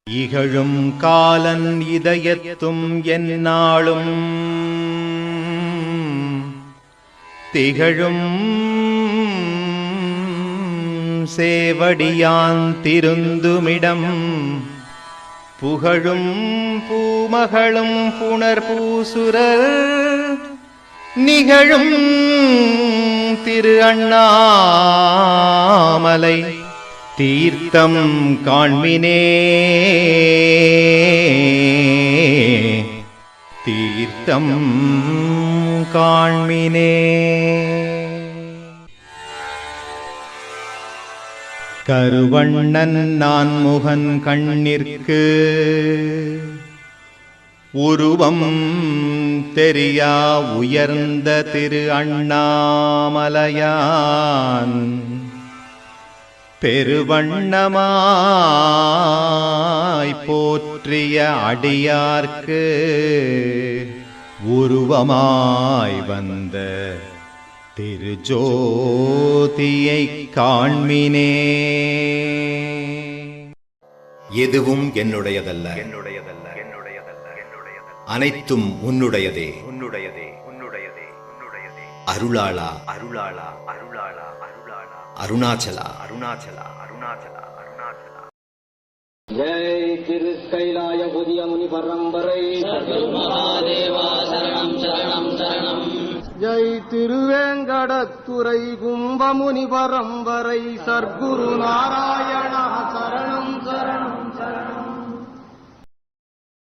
இகழும் காலன் இதயத்தும் எந்நாளும் திகழும் சேவடியான் திருந்துமிடம் புகழும் பூமகளும் புனர்பூசுரர் நிகழும் திரு அண்ணாமலை தீர்த்தம் காண்மினே தீர்த்தம் காண்மினே. கருவண்ணன் நான்முகன் கண்ணிற்கு உருவம் தெரியா உயர்ந்த திரு அண்ணாமலையான் பெருவண்ணமாய் போற்றிய அடியார்க்கு உருவமாய் வந்த திருஜோதியை காண்மினே. எதுவும் என்னுடையதல்ல, அனைத்தும் உன்னுடையதே. அருளாளா அருளாளா அருளாளா அருளாளா அருணாச்சலா அருணாச்சலா அருணாச்சலா அருணாச்சலா. ஜெய் திரு கைலாய புதிய முனி பரம்பரை மகாதேவா சரணம் சரணம் சரணம். ஜெய் திருவேங்கடத்துறை கும்பமுனி பரம்பரை சர்க்குரு நாராயண